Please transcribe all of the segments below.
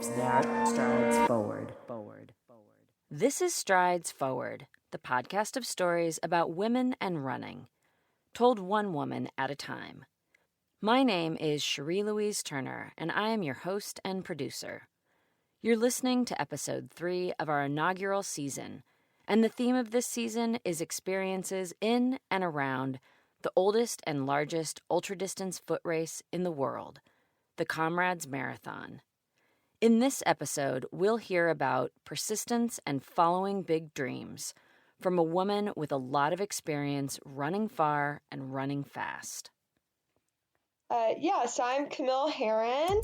Strides Forward. This is Strides Forward, the podcast of stories about women and running, told one woman at a time. My name is Cherie Louise Turner, and I am your host and producer. You're listening to episode 3 of our inaugural season, and the theme of this season is experiences in and around the oldest and largest ultra-distance foot race in the world, the Comrades Marathon. In this episode, we'll hear about persistence and following big dreams from a woman with a lot of experience running far and running fast. So I'm Camille Herron.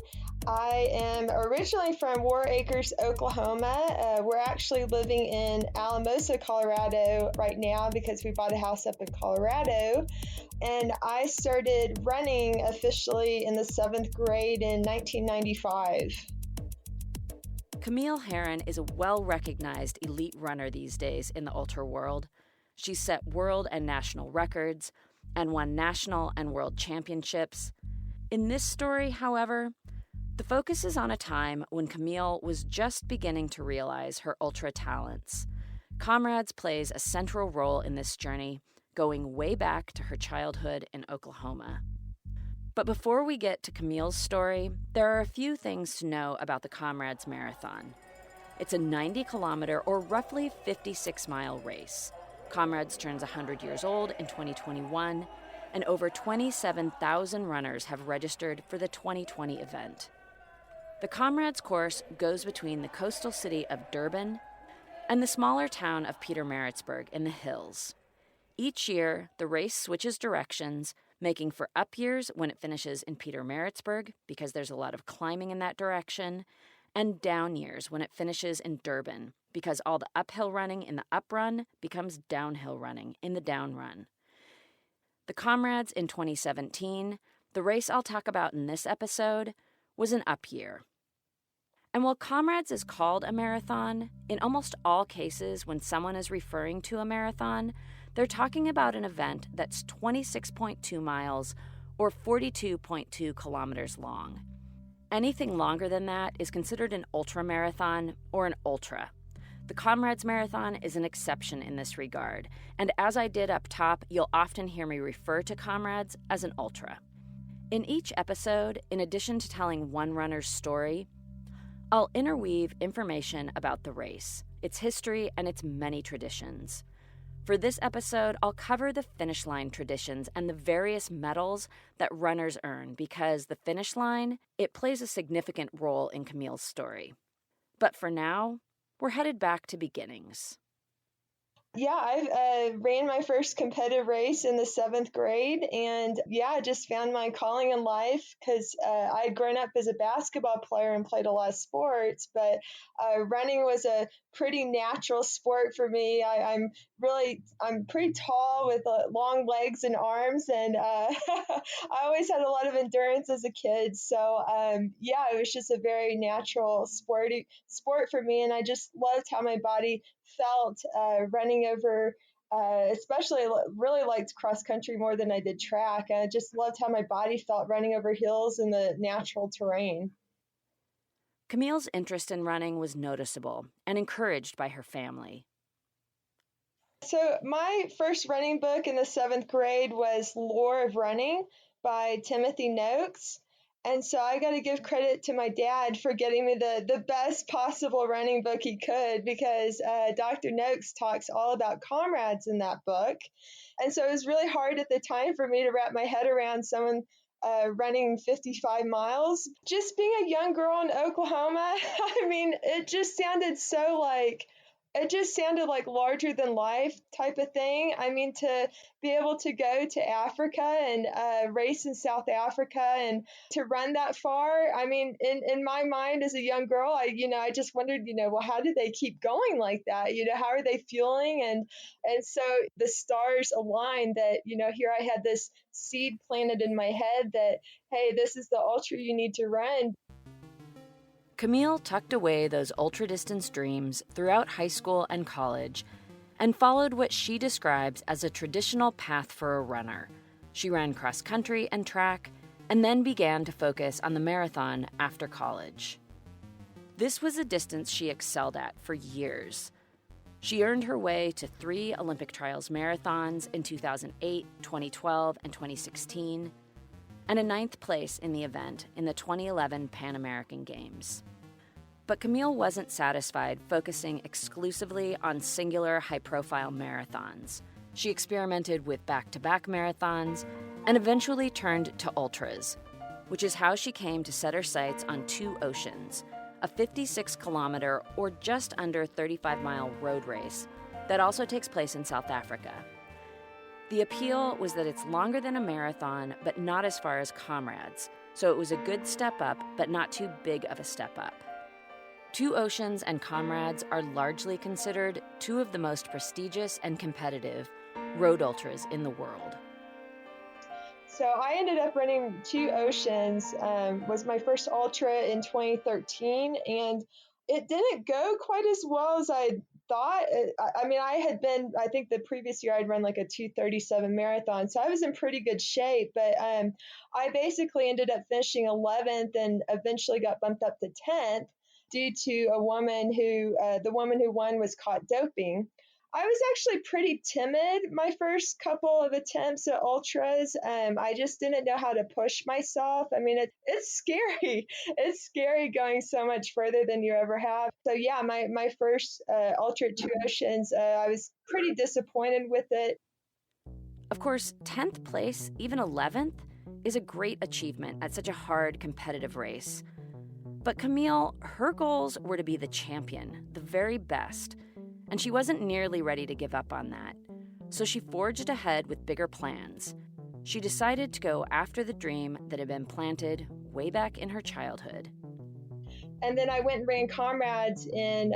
I am originally from War Acres, Oklahoma. We're actually living in Alamosa, Colorado right now because we bought a house up in Colorado. And I started running officially in the 7th grade in 1995. Camille Herron is a well-recognized elite runner these days in the ultra world. She's set world and national records and won national and world championships. In this story, however, the focus is on a time when Camille was just beginning to realize her ultra talents. Comrades plays a central role in this journey, going way back to her childhood in Oklahoma. But before we get to Camille's story, there are a few things to know about the Comrades Marathon. It's a 90-kilometer or roughly 56-mile race. Comrades turns 100 years old in 2021, and over 27,000 runners have registered for the 2020 event. The Comrades course goes between the coastal city of Durban and the smaller town of Pietermaritzburg in the hills. Each year, the race switches directions, making for up years when it finishes in Pietermaritzburg, because there's a lot of climbing in that direction, and down years when it finishes in Durban, because all the uphill running in the up run becomes downhill running in the down run. The Comrades in 2017, the race I'll talk about in this episode, was an up year. And while Comrades is called a marathon, in almost all cases when someone is referring to a marathon, they're talking about an event that's 26.2 miles or 42.2 kilometers long. Anything longer than that is considered an ultramarathon or an ultra. The Comrades Marathon is an exception in this regard, and as I did up top, you'll often hear me refer to Comrades as an ultra. In each episode, in addition to telling one runner's story, I'll interweave information about the race, its history, and its many traditions. For this episode, I'll cover the finish line traditions and the various medals that runners earn because the finish line, it plays a significant role in Camille's story. But for now, we're headed back to beginnings. Yeah, I ran my first competitive race in the 7th grade, and I just found my calling in life because I had grown up as a basketball player and played a lot of sports, but running was a pretty natural sport for me. I'm pretty tall with long legs and arms, and I always had a lot of endurance as a kid. So it was just a very natural sport for me, and I just loved how my body felt running over, especially really liked cross country more than I did track. I just loved how my body felt running over hills in the natural terrain. Camille's interest in running was noticeable and encouraged by her family. So my first running book in the 7th grade was Lore of Running by Timothy Noakes. And so I got to give credit to my dad for getting me the best possible running book he could, because Dr. Noakes talks all about Comrades in that book. And so it was really hard at the time for me to wrap my head around someone running 55 miles. Just being a young girl in Oklahoma, I mean, it just sounded like larger than life type of thing. I mean, to be able to go to Africa and race in South Africa and to run that far. I mean, in my mind as a young girl, I just wondered, well, how do they keep going like that? How are they fueling? And so the stars aligned that, here I had this seed planted in my head that, hey, this is the ultra you need to run. Camille tucked away those ultra-distance dreams throughout high school and college and followed what she describes as a traditional path for a runner. She ran cross-country and track and then began to focus on the marathon after college. This was a distance she excelled at for years. She earned her way to 3 Olympic trials marathons in 2008, 2012, and 2016, and a 9th place in the event in the 2011 Pan American Games. But Camille wasn't satisfied focusing exclusively on singular high-profile marathons. She experimented with back-to-back marathons and eventually turned to ultras, which is how she came to set her sights on Two Oceans, a 56-kilometer or just under 35-mile road race that also takes place in South Africa. The appeal was that it's longer than a marathon, but not as far as Comrades, so it was a good step up, but not too big of a step up. Two Oceans and Comrades are largely considered two of the most prestigious and competitive road ultras in the world. So I ended up running Two Oceans, was my first ultra in 2013, and it didn't go quite as well as I thought. I think the previous year I'd run like a 2:37 marathon, so I was in pretty good shape, but I basically ended up finishing 11th and eventually got bumped up to 10th due to the woman who won was caught doping. I was actually pretty timid my first couple of attempts at ultras. I just didn't know how to push myself. I mean, it's scary. It's scary going so much further than you ever have. So yeah, my first ultra at Two Oceans, I was pretty disappointed with it. Of course, 10th place, even 11th, is a great achievement at such a hard competitive race. But Camille, her goals were to be the champion, the very best, and she wasn't nearly ready to give up on that. So she forged ahead with bigger plans. She decided to go after the dream that had been planted way back in her childhood. And then I went and ran Comrades in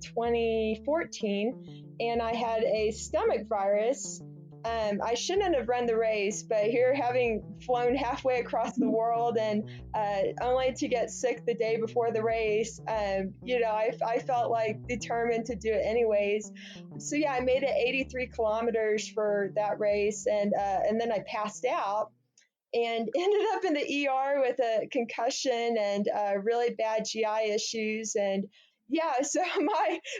2014, and I had a stomach virus. I shouldn't have run the race, but here, having flown halfway across the world and only to get sick the day before the race, I felt like determined to do it anyways. So yeah, I made it 83 kilometers for that race, and then I passed out and ended up in the ER with a concussion and really bad GI issues. And yeah, so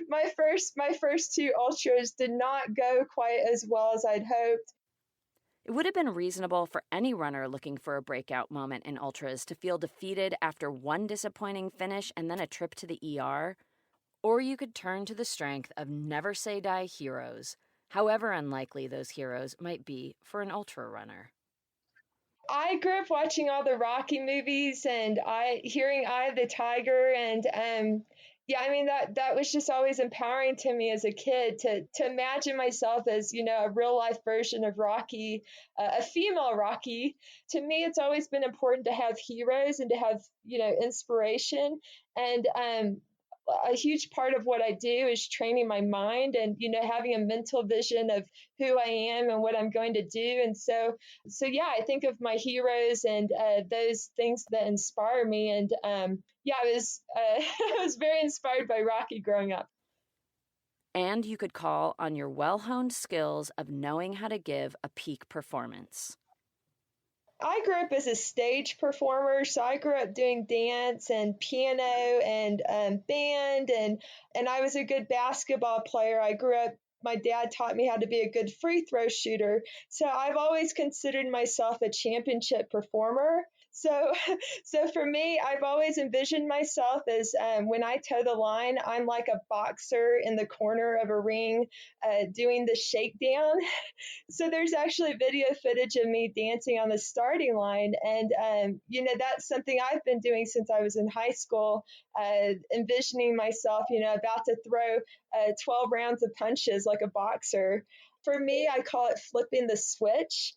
my first two ultras did not go quite as well as I'd hoped. It would have been reasonable for any runner looking for a breakout moment in ultras to feel defeated after one disappointing finish and then a trip to the ER. Or you could turn to the strength of never say die heroes, however unlikely those heroes might be for an ultra runner. I grew up watching all the Rocky movies and hearing Eye of the Tiger, and that was just always empowering to me as a kid to imagine myself as, a real life version of Rocky, a female Rocky. To me, it's always been important to have heroes and to have, inspiration. And a huge part of what I do is training my mind and, having a mental vision of who I am and what I'm going to do. And so yeah, I think of my heroes and those things that inspire me. And I was very inspired by Rocky growing up. And you could call on your well-honed skills of knowing how to give a peak performance. I grew up as a stage performer, so I grew up doing dance and piano and band, and I was a good basketball player. My dad taught me how to be a good free throw shooter, so I've always considered myself a championship performer. So for me, I've always envisioned myself as when I toe the line, I'm like a boxer in the corner of a ring doing the shakedown. So there's actually video footage of me dancing on the starting line. And, that's something I've been doing since I was in high school, envisioning myself, about to throw 12 rounds of punches like a boxer. For me, I call it flipping the switch.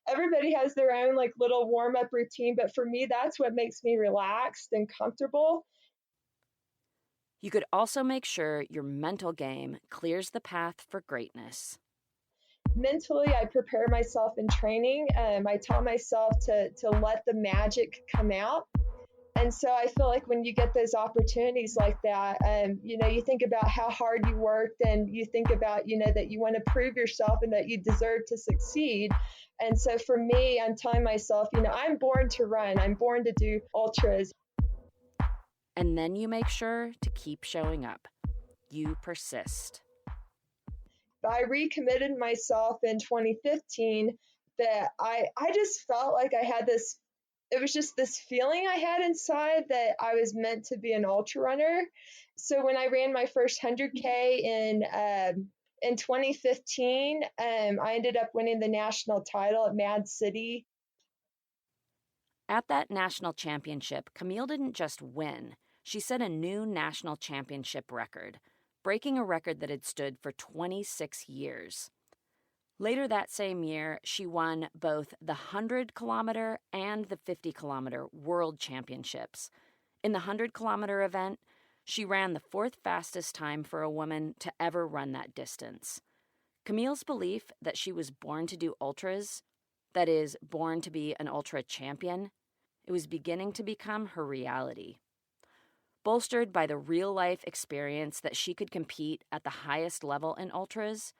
Everybody has their own little warm-up routine, but for me, that's what makes me relaxed and comfortable. You could also make sure your mental game clears the path for greatness. Mentally, I prepare myself in training. I tell myself to let the magic come out. And so I feel like when you get those opportunities like that, you think about how hard you worked and you think about, that you want to prove yourself and that you deserve to succeed. And so for me, I'm telling myself, I'm born to run. I'm born to do ultras. And then you make sure to keep showing up. You persist. I recommitted myself in 2015 that I just felt like I had this, it was just this feeling I had inside that I was meant to be an ultra runner. So when I ran my first 100K in 2015, I ended up winning the national title at Mad City. At that national championship, Camille didn't just win. She set a new national championship record, breaking a record that had stood for 26 years. Later that same year, she won both the 100-kilometer and the 50-kilometer world championships. In the 100-kilometer event, she ran the fourth fastest time for a woman to ever run that distance. Camille's belief that she was born to do ultras, that is, born to be an ultra champion, it was beginning to become her reality. Bolstered by the real-life experience that she could compete at the highest level in ultras,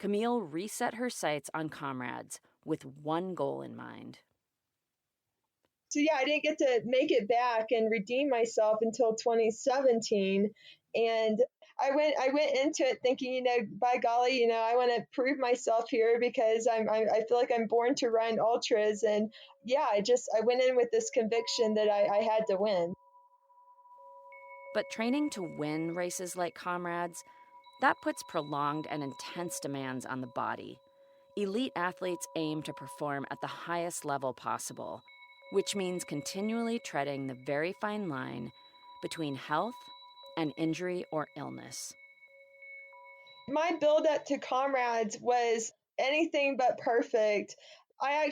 Camille reset her sights on Comrades with one goal in mind. So yeah, I didn't get to make it back and redeem myself until 2017. And I went into it thinking, by golly, I want to prove myself here because I feel like I'm born to run ultras. And yeah, I went in with this conviction that I had to win. But training to win races like Comrades, that puts prolonged and intense demands on the body. Elite athletes aim to perform at the highest level possible, which means continually treading the very fine line between health and injury or illness. My build-up to Comrades was anything but perfect. I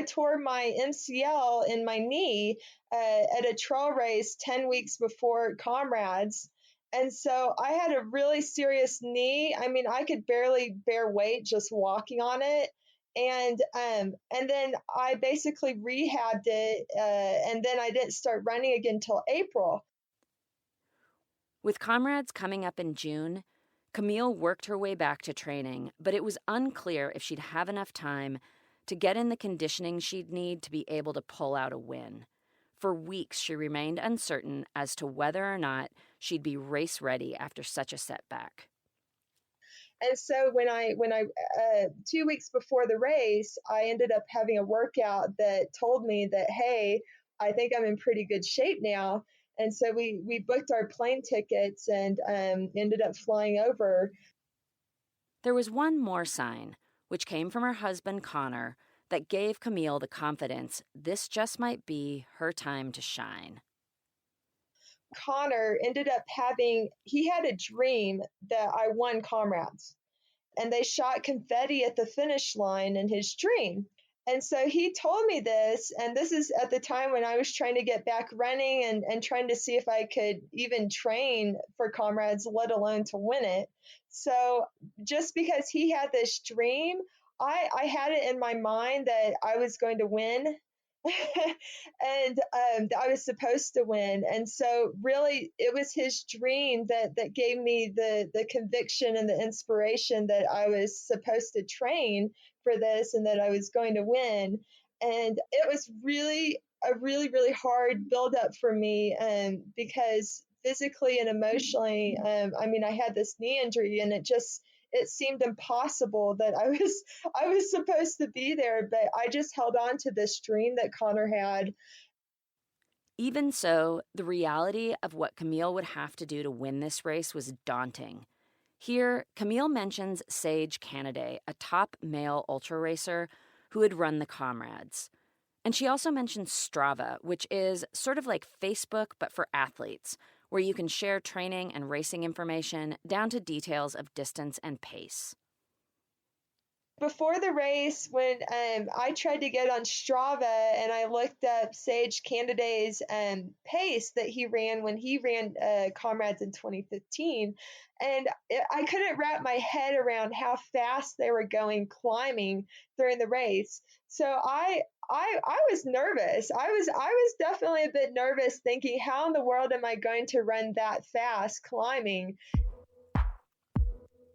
tore my MCL in my knee at a trail race 10 weeks before Comrades. And so I had a really serious knee. I mean, I could barely bear weight just walking on it. And then I basically rehabbed it, and then I didn't start running again until April. With Comrades coming up in June, Camille worked her way back to training, but it was unclear if she'd have enough time to get in the conditioning she'd need to be able to pull out a win. For weeks, she remained uncertain as to whether or not she'd be race ready after such a setback. And so when I 2 weeks before the race, I ended up having a workout that told me that, hey, I think I'm in pretty good shape now. And so we booked our plane tickets and ended up flying over. There was one more sign, which came from her husband, Conor, that gave Camille the confidence this just might be her time to shine. Conor ended up he had a dream that I won Comrades, and they shot confetti at the finish line in his dream. And so he told me this, and this is at the time when I was trying to get back running and trying to see if I could even train for Comrades, let alone to win it. So just because he had this dream, I had it in my mind that I was going to win. And I was supposed to win. And so really it was his dream that gave me the conviction and the inspiration that I was supposed to train for this and that I was going to win. And it was really a really, really hard build up for me because physically and emotionally, I had this knee injury and it seemed impossible that I was supposed to be there, but I just held on to this dream that Conor had. Even so, the reality of what Camille would have to do to win this race was daunting. Here, Camille mentions Sage Canaday, a top male ultra racer who had run the Comrades. And she also mentions Strava, which is sort of like Facebook but for athletes, where you can share training and racing information down to details of distance and pace. Before the race, when I tried to get on Strava and I looked up Sage Canaday's pace that he ran when he ran Comrades in 2015, and I couldn't wrap my head around how fast they were going climbing during the race. So I was nervous. I was definitely a bit nervous, thinking, how in the world am I going to run that fast climbing?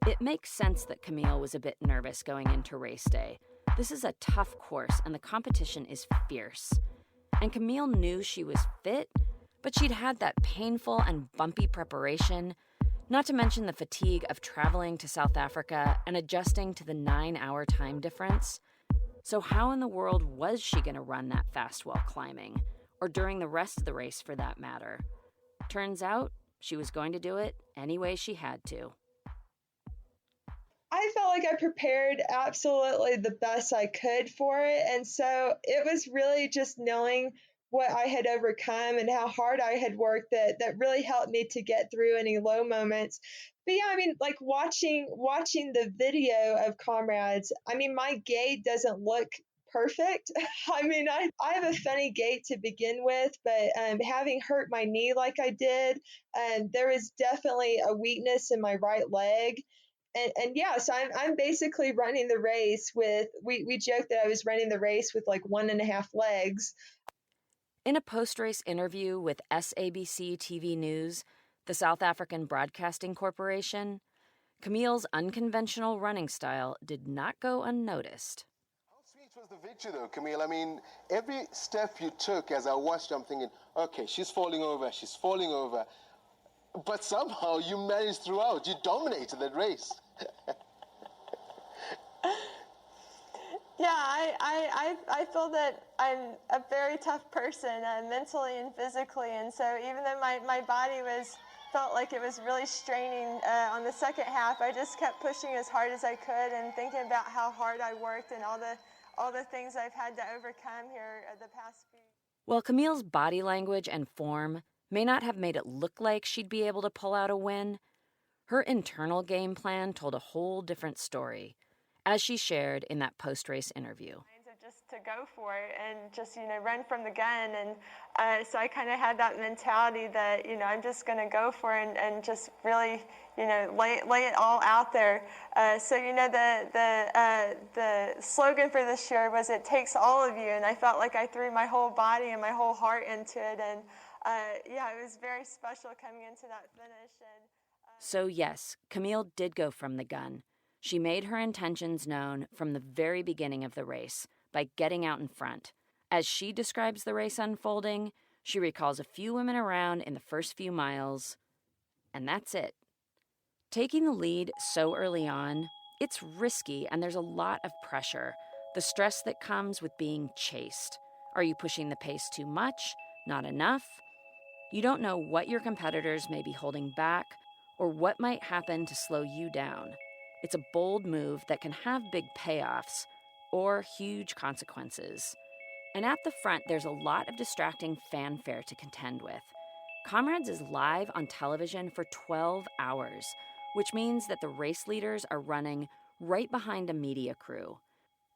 It makes sense that Camille was a bit nervous going into race day. This is a tough course and the competition is fierce. And Camille knew she was fit, But she'd had that painful and bumpy preparation, not to mention the fatigue of traveling to South Africa and adjusting to the 9-hour time difference. So how in the world was she going to run that fast while climbing? Or during the rest of the race, for that matter? Turns out, she was going to do it any way she had to. I felt like I prepared absolutely the best I could for it. And so it was really just knowing what I had overcome and how hard I had worked that really helped me to get through any low moments. But yeah, I mean, like watching the video of Comrades, I mean, my gait doesn't look perfect. I mean, I have a funny gait to begin with, but having hurt my knee like I did, there was definitely a weakness in my right leg. And yeah, so I'm basically running the race with, we joked that I was running the race with like 1.5 legs. In a post-race interview with SABC TV News, the South African Broadcasting Corporation, Camille's unconventional running style did not go unnoticed. How sweet was the victory though, Camille? I mean, every step you took, as I watched, I'm thinking, okay, she's falling over. But somehow you managed throughout. You dominated that race. Yeah, I feel that I'm a very tough person, mentally and physically, and so even though my body felt like it was really straining on the second half, I just kept pushing as hard as I could and thinking about how hard I worked and all the things I've had to overcome here the past few. While Camille's body language and form may not have made it look like she'd be able to pull out a win, her internal game plan told a whole different story, as she shared in that post-race interview. Just to go for it and just, run from the gun. And so I kind of had that mentality that, I'm just going to go for it and just really, lay it all out there. So, the slogan for this year was, "It takes all of you." And I felt like I threw my whole body and my whole heart into it. And it was very special coming into that finish. So yes, Camille did go from the gun. She made her intentions known from the very beginning of the race by getting out in front. As she describes the race unfolding, she recalls a few women around in the first few miles, and that's it. Taking the lead so early on, it's risky and there's a lot of pressure, the stress that comes with being chased. Are you pushing the pace too much? Not enough? You don't know what your competitors may be holding back or what might happen to slow you down. It's a bold move that can have big payoffs or huge consequences. And at the front, there's a lot of distracting fanfare to contend with. Comrades is live on television for 12 hours, which means that the race leaders are running right behind a media crew.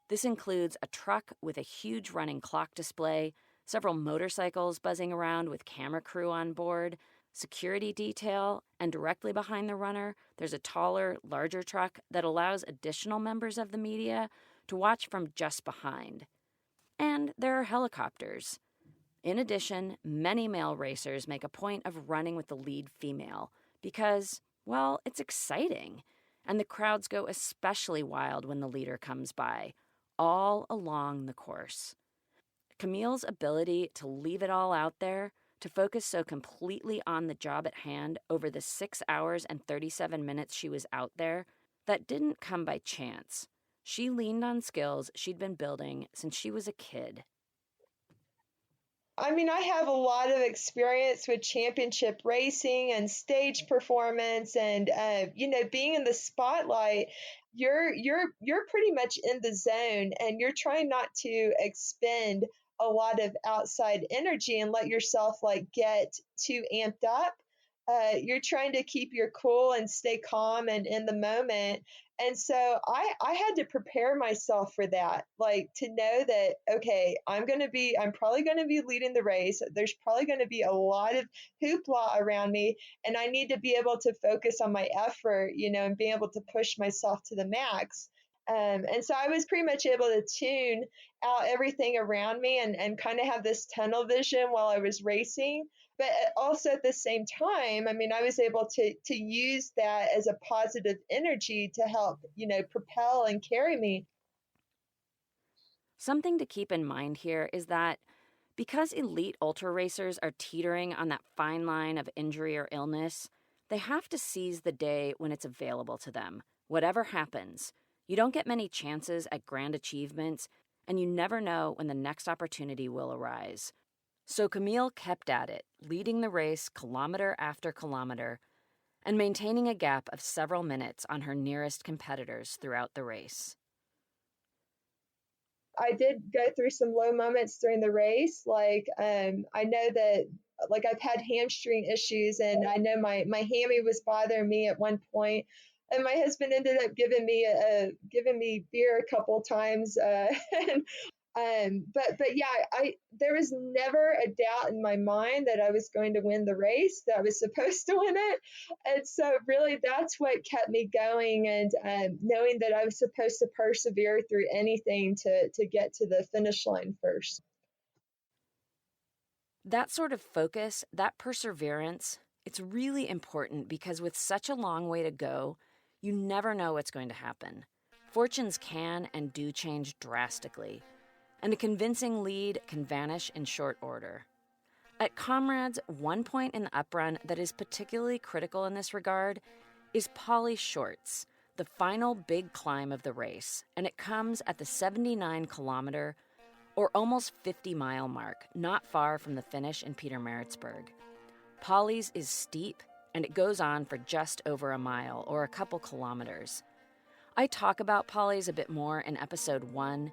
This includes a truck with a huge running clock display, several motorcycles buzzing around with camera crew on board, security detail, and directly behind the runner, there's a taller, larger truck that allows additional members of the media to watch from just behind. And there are helicopters. In addition, many male racers make a point of running with the lead female because, well, it's exciting. And the crowds go especially wild when the leader comes by, all along the course. Camille's ability to leave it all out there, to focus so completely on the job at hand over the 6 hours and 37 minutes she was out there, that didn't come by chance. She leaned on skills she'd been building since she was a kid. I mean, I have a lot of experience with championship racing and stage performance, and being in the spotlight. You're pretty much in the zone, and you're trying not to expend a lot of outside energy and let yourself get too amped up. You're trying to keep your cool and stay calm and in the moment. And so I had to prepare myself for that, to know that, okay, I'm probably going to be leading the race. There's probably going to be a lot of hoopla around me, and I need to be able to focus on my effort, and be able to push myself to the max. And so I was pretty much able to tune out everything around me and kind of have this tunnel vision while I was racing. But also at the same time, I mean, I was able to use that as a positive energy to help, propel and carry me. Something to keep in mind here is that Because elite ultra racers are teetering on that fine line of injury or illness, they have to seize the day when it's available to them, whatever happens. You don't get many chances at grand achievements, and you never know when the next opportunity will arise. So Camille kept at it, leading the race kilometer after kilometer, and maintaining a gap of several minutes on her nearest competitors throughout the race. I did go through some low moments during the race. I know that I've had hamstring issues, and I know my hammy was bothering me at one point. And my husband ended up giving me beer a couple times. But yeah, there was never a doubt in my mind that I was going to win the race, that I was supposed to win it. And so really that's what kept me going, and knowing that I was supposed to persevere through anything to get to the finish line first. That sort of focus, that perseverance, it's really important because with such a long way to go, you never know what's going to happen. Fortunes can and do change drastically, and a convincing lead can vanish in short order. At Comrades, one point in the uprun that is particularly critical in this regard is Polly Short's, the final big climb of the race, and it comes at the 79-kilometer or almost 50-mile mark, not far from the finish in Pietermaritzburg. Polly's is steep, and it goes on for just over a mile or a couple kilometers. I talk about Polly's a bit more in episode 1,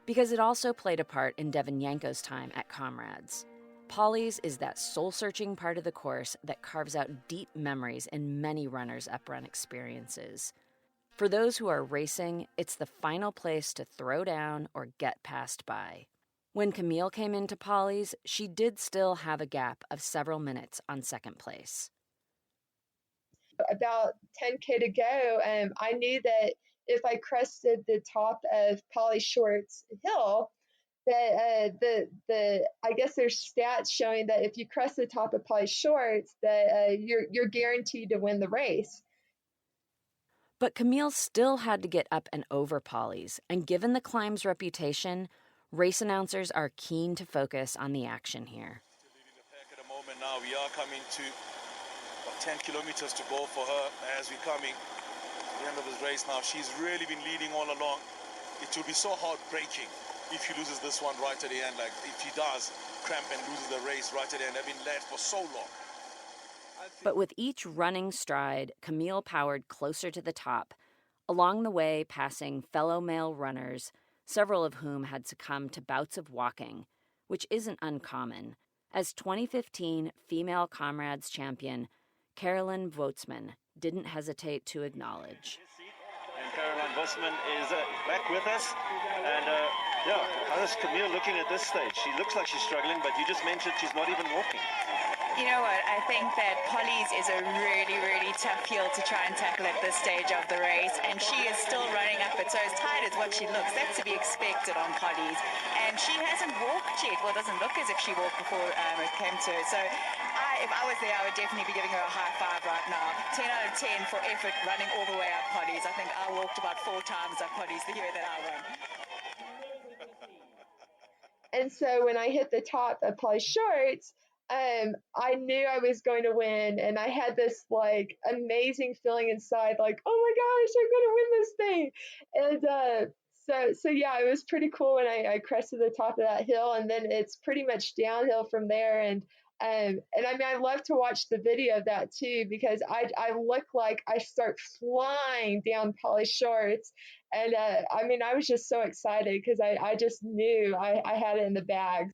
because it also played a part in Devin Yanko's time at Comrades. Polly's is that soul-searching part of the course that carves out deep memories in many runners' uprun experiences. For those who are racing, it's the final place to throw down or get passed by. When Camille came into Polly's, she did still have a gap of several minutes on second place. About 10K to go, I knew that if I crested the top of Polly Short's hill, that I guess there's stats showing that if you crest the top of Polly Short's, that you're guaranteed to win the race. But Camille still had to get up and over Polly's, and given the climb's reputation, race announcers are keen to focus on the action here. Leading the pack at the moment now. We are coming to 10 kilometers to go for her as we're coming to the end of this race now. She's really been leading all along. It will be so heartbreaking if she loses this one right at the end. Like if she does cramp and loses the race right at the end. They've been led for so long. But with each running stride, Camille powered closer to the top, along the way passing fellow male runners, several of whom had succumbed to bouts of walking, which isn't uncommon, as 2015 female Comrades champion Carolyn Voetsman didn't hesitate to acknowledge. And Carolyn Voetsman is back with us. And how is Camille looking at this stage? She looks like she's struggling, but you just mentioned she's not even walking. You know what, I think that Polly's is a really, really tough hill to try and tackle at this stage of the race, and she is still running up it, so as tight as what she looks, that's to be expected on Polly's. And she hasn't walked yet, well, it doesn't look as if she walked before it came to her. So if I was there, I would definitely be giving her a high five right now. 10 out of 10 for effort running all the way up Polly's. I think I walked about 4 times up Polly's the year that I won. And so when I hit the top of Polly Short's, I knew I was going to win, and I had this amazing feeling inside, oh my gosh, I'm going to win this thing. And so yeah, it was pretty cool when I crested the top of that hill, and then it's pretty much downhill from there. And I mean, I love to watch the video of that too, because I look like I start flying down Polly Short's. And I mean, I was just so excited because I just knew I had it in the bag.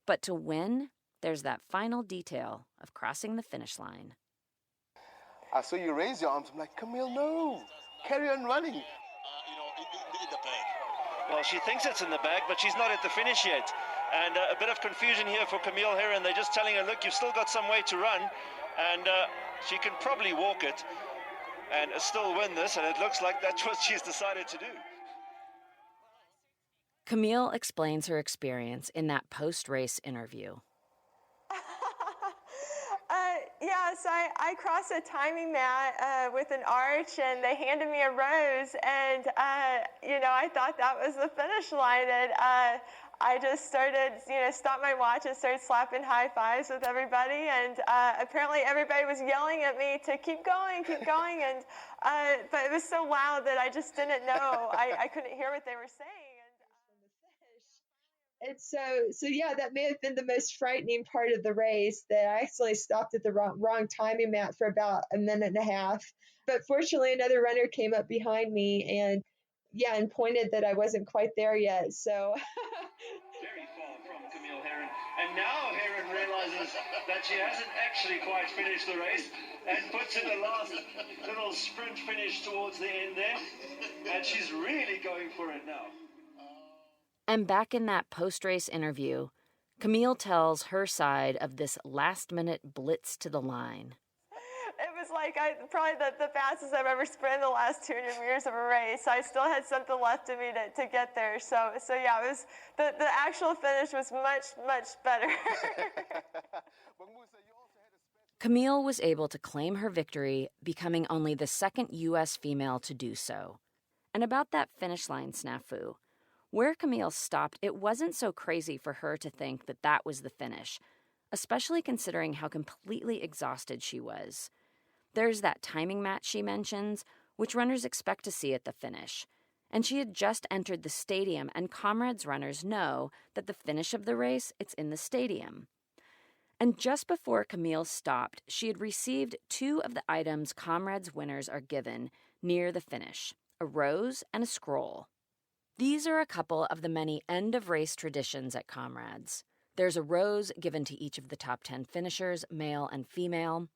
But to win, there's that final detail of crossing the finish line. I saw you raise your arms. I'm like, Camille, no. Carry on running. In the bag. Well, she thinks it's in the bag, but she's not at the finish yet. And a bit of confusion here for Camille Herron. They're just telling her, look, you've still got some way to run. And she can probably walk it and still win this. And it looks like that's what she's decided to do. Camille explains her experience in that post-race interview. So I crossed a timing mat with an arch, and they handed me a rose, and I thought that was the finish line. And I just started, stopped my watch and started slapping high fives with everybody. And apparently everybody was yelling at me to keep going. And but it was so loud that I just didn't know. I couldn't hear what they were saying. And so yeah, that may have been the most frightening part of the race, that I actually stopped at the wrong timing mat for about a minute and a half. But fortunately, another runner came up behind me and pointed that I wasn't quite there yet. So Very far from Camille Herron. And now Herron realizes that she hasn't actually quite finished the race and puts in the last little sprint finish towards the end there. And she's really going for it now. And back in that post-race interview, Camille tells her side of this last-minute blitz to the line. It was like probably the fastest I've ever sprinted the last 200 meters of a race. I still had something left in me to get there. So yeah, it was the actual finish was much better. Camille was able to claim her victory, becoming only the second U.S. female to do so. And about that finish line snafu, where Camille stopped, it wasn't so crazy for her to think that that was the finish, especially considering how completely exhausted she was. There's that timing mat she mentions, which runners expect to see at the finish. And she had just entered the stadium, and Comrades runners know that the finish of the race, it's in the stadium. And just before Camille stopped, she had received 2 of the items Comrades winners are given near the finish, a rose and a scroll. These are a couple of the many end-of-race traditions at Comrades. There's a rose given to each of the top 10 finishers, male and female.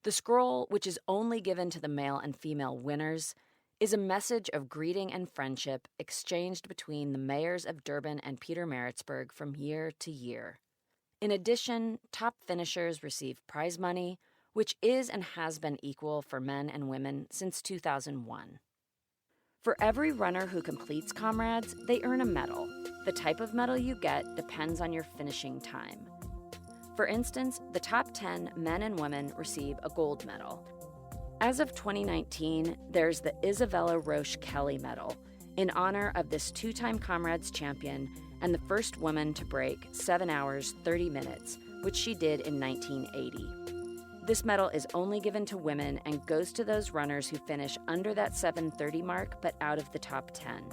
The scroll, which is only given to the male and female winners, is a message of greeting and friendship exchanged between the mayors of Durban and Pietermaritzburg from year to year. In addition, top finishers receive prize money, which is and has been equal for men and women since 2001. For every runner who completes Comrades, they earn a medal. The type of medal you get depends on your finishing time. For instance, the top 10 men and women receive a gold medal. As of 2019, there's the Isabella Roche Kelly Medal, in honor of this 2-time Comrades champion and the first woman to break 7 hours, 30 minutes, which she did in 1980. This medal is only given to women and goes to those runners who finish under that 7:30 mark but out of the top 10.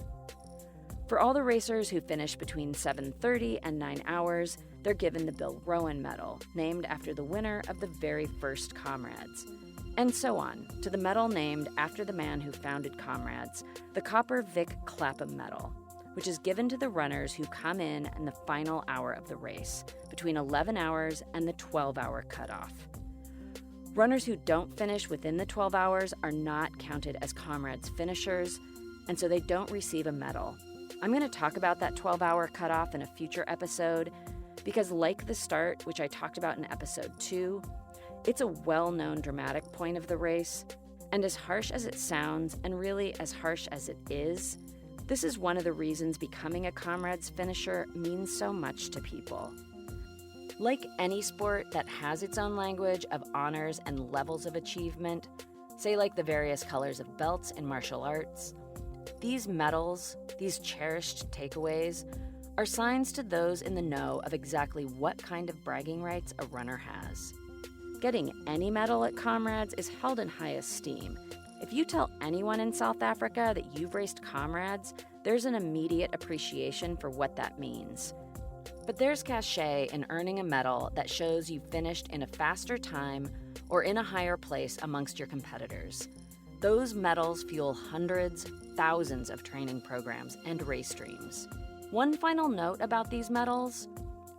For all the racers who finish between 7:30 and 9 hours, they're given the Bill Rowan Medal, named after the winner of the very first Comrades. And so on, to the medal named after the man who founded Comrades, the Copper Vic Clapham Medal, which is given to the runners who come in the final hour of the race, between 11 hours and the 12-hour cutoff. Runners who don't finish within the 12 hours are not counted as Comrades finishers, and so they don't receive a medal. I'm going to talk about that 12-hour cutoff in a future episode, because like the start, which I talked about in episode 2, it's a well-known dramatic point of the race, and as harsh as it sounds, and really as harsh as it is, this is one of the reasons becoming a Comrades finisher means so much to people. Like any sport that has its own language of honors and levels of achievement, say like the various colors of belts in martial arts, these medals, these cherished takeaways, are signs to those in the know of exactly what kind of bragging rights a runner has. Getting any medal at Comrades is held in high esteem. If you tell anyone in South Africa that you've raced Comrades, there's an immediate appreciation for what that means. But there's cachet in earning a medal that shows you finished in a faster time or in a higher place amongst your competitors. Those medals fuel hundreds, thousands of training programs and race dreams. One final note about these medals: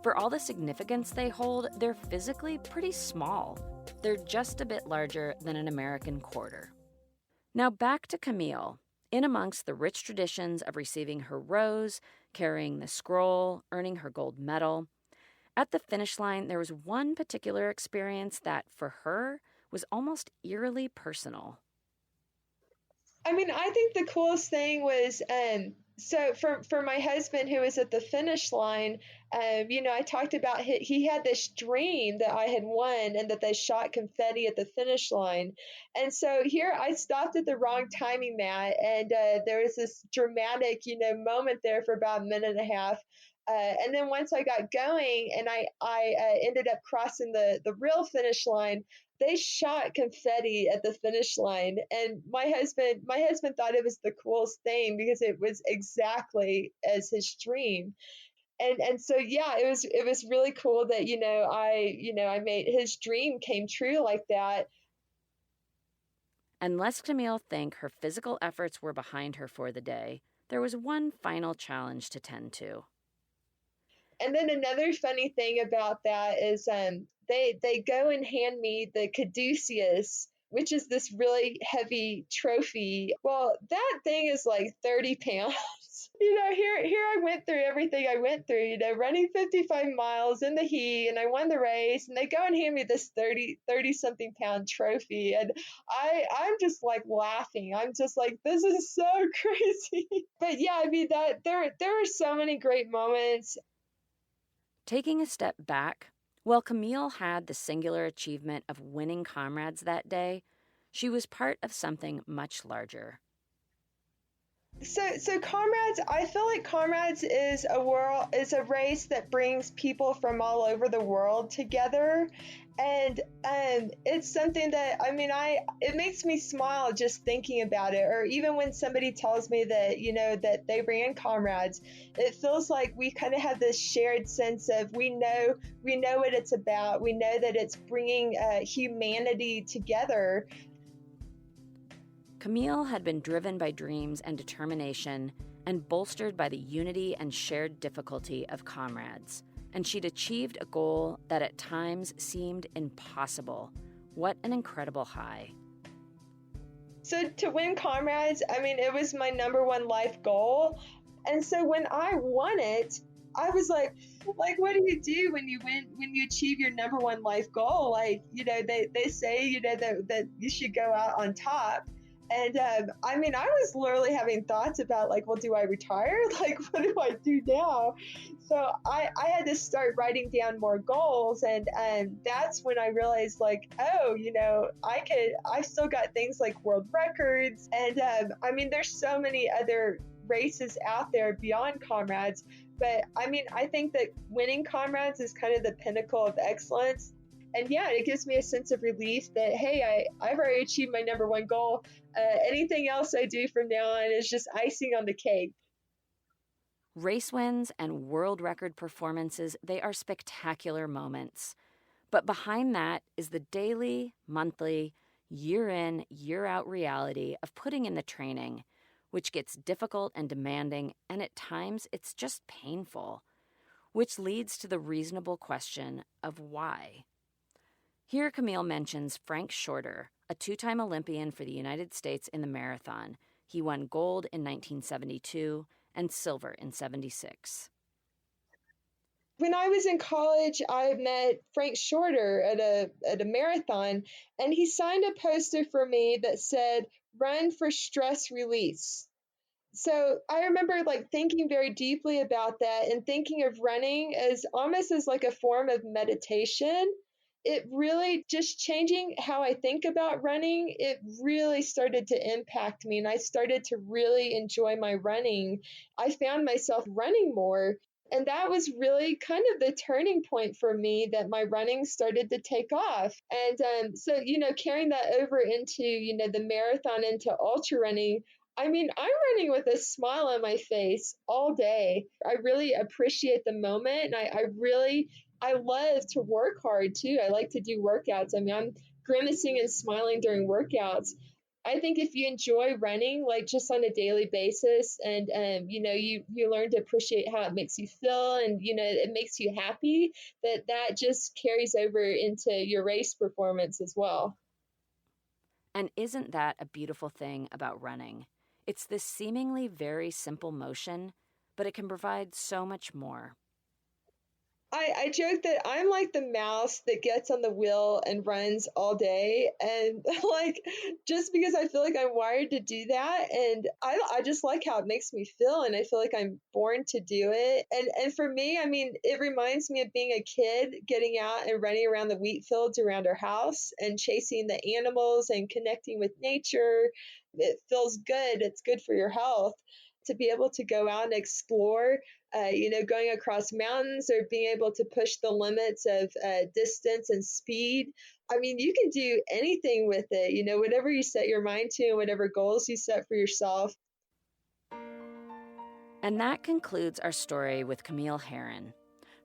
for all the significance they hold, they're physically pretty small. They're just a bit larger than an American quarter. Now back to Camille. In amongst the rich traditions of receiving her rose, carrying the scroll, earning her gold medal, at the finish line there was one particular experience that, for her, was almost eerily personal. I mean, I think the coolest thing was, so for my husband who was at the finish line, I talked about he had this dream that I had won and that they shot confetti at the finish line. And so here I stopped at the wrong timing mat, and there was this dramatic, moment there for about a minute and a half. And then once I got going and I ended up crossing the real finish line, they shot confetti at the finish line, and my husband thought it was the coolest thing because it was exactly as his dream. And so yeah, it was really cool that I made his dream came true like that. And lest Camille think her physical efforts were behind her for the day, there was one final challenge to tend to. And then another funny thing about that is they go and hand me the caduceus, which is this really heavy trophy. Well, that thing is like 30 pounds. Here I went through everything I went through, running 55 miles in the heat, and I won the race, and they go and hand me this 30 something pound trophy. And I'm just like laughing. I'm just like, this is so crazy. But yeah, I mean, that there are so many great moments. Taking a step back, while Camille had the singular achievement of winning Comrades that day, she was part of something much larger. So Comrades, I feel like Comrades is a race that brings people from all over the world together, and it's something that it makes me smile just thinking about it. Or even when somebody tells me that that they ran Comrades, it feels like we kind of have this shared sense of we know what it's about. We know that it's bringing humanity together. Camille had been driven by dreams and determination and bolstered by the unity and shared difficulty of Comrades, and she'd achieved a goal that at times seemed impossible. What an incredible high. So to win Comrades, it was my number one life goal. And so when I won it, I was like, what do you do when you achieve your number one life goal? Like, they say, that you should go out on top. And I was literally having thoughts about like, well, do I retire? Like, what do I do now? So I had to start writing down more goals, and that's when I realized like, oh, I've still got things like world records, and there's so many other races out there beyond Comrades. But I think that winning Comrades is kind of the pinnacle of excellence. And yeah, it gives me a sense of relief that, hey, I've already achieved my number one goal. Anything else I do from now on is just icing on the cake. Race wins and world record performances, they are spectacular moments. But behind that is the daily, monthly, year in, year out reality of putting in the training, which gets difficult and demanding, and at times it's just painful, which leads to the reasonable question of why. Here Camille mentions Frank Shorter, a two-time Olympian for the United States in the marathon. He won gold in 1972 and silver in 76. When I was in college, I met Frank Shorter at a marathon, and he signed a poster for me that said, "Run for stress release." So I remember like thinking very deeply about that and thinking of running as almost as like a form of meditation. It really just changing how I think about running. It really started to impact me, and I started to really enjoy my running. I found myself running more. And that was really kind of the turning point for me, that my running started to take off. And so, carrying that over into, the marathon, into ultra running, I'm running with a smile on my face all day. I really appreciate the moment. And I love to work hard too. I like to do workouts. I'm grimacing and smiling during workouts. I think if you enjoy running, like just on a daily basis, and you learn to appreciate how it makes you feel, and it makes you happy, that just carries over into your race performance as well. And isn't that a beautiful thing about running? It's this seemingly very simple motion, but it can provide so much more. I joke that I'm like the mouse that gets on the wheel and runs all day. And like, just because I feel like I'm wired to do that. And I just like how it makes me feel. And I feel like I'm born to do it. And for me, it reminds me of being a kid, getting out and running around the wheat fields around our house and chasing the animals and connecting with nature. It feels good. It's good for your health to be able to go out and explore. going across mountains or being able to push the limits of distance and speed. I mean, you can do anything with it, whatever you set your mind to and whatever goals you set for yourself. And that concludes our story with Camille Herron.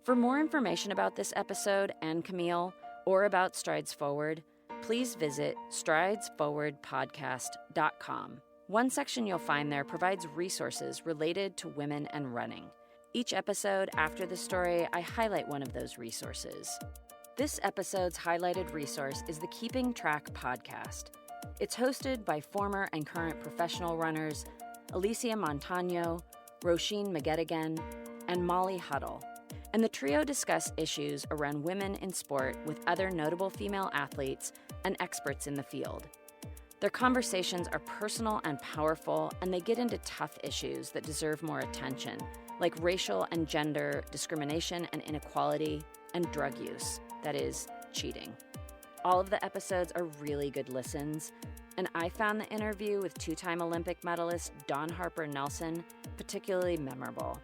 For more information about this episode and Camille, or about Strides Forward, please visit stridesforwardpodcast.com. One section you'll find there provides resources related to women and running. Each episode after the story, I highlight one of those resources. This episode's highlighted resource is the Keeping Track podcast. It's hosted by former and current professional runners Alicia Montano, Roisin McGettigan, and Molly Huddle. And the trio discuss issues around women in sport with other notable female athletes and experts in the field. Their conversations are personal and powerful, and they get into tough issues that deserve more attention, like racial and gender discrimination and inequality, and drug use, that is, cheating. All of the episodes are really good listens, and I found the interview with two-time Olympic medalist Dawn Harper Nelson particularly memorable.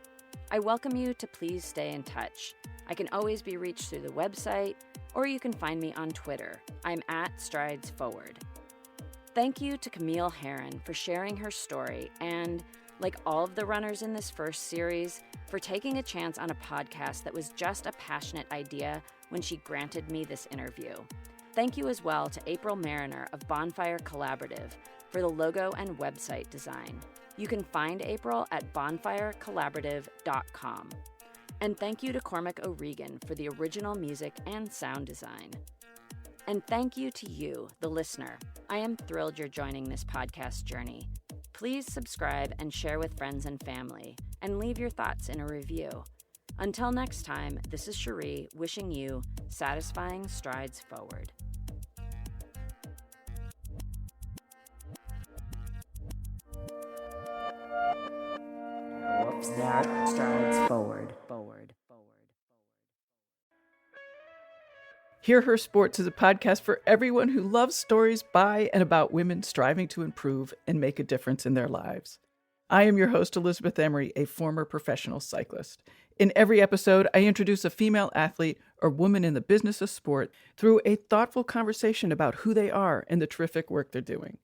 I welcome you to please stay in touch. I can always be reached through the website, or you can find me on Twitter. I'm at Strides Forward. Thank you to Camille Herron for sharing her story and, like all of the runners in this first series, for taking a chance on a podcast that was just a passionate idea when she granted me this interview. Thank you as well to April Mariner of Bonfire Collaborative for the logo and website design. You can find April at bonfirecollaborative.com. And thank you to Cormac O'Regan for the original music and sound design. And thank you to you, the listener. I am thrilled you're joining this podcast journey. Please subscribe and share with friends and family, and leave your thoughts in a review. Until next time, this is Cherie wishing you satisfying strides forward. Whoops, that strides forward. Hear Her Sports is a podcast for everyone who loves stories by and about women striving to improve and make a difference in their lives. I am your host, Elizabeth Emery, a former professional cyclist. In every episode, I introduce a female athlete or woman in the business of sport through a thoughtful conversation about who they are and the terrific work they're doing.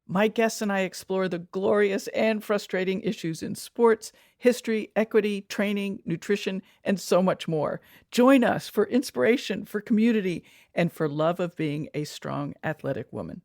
My guests and I explore the glorious and frustrating issues in sports, history, equity, training, nutrition, and so much more. Join us for inspiration, for community, and for love of being a strong, athletic woman.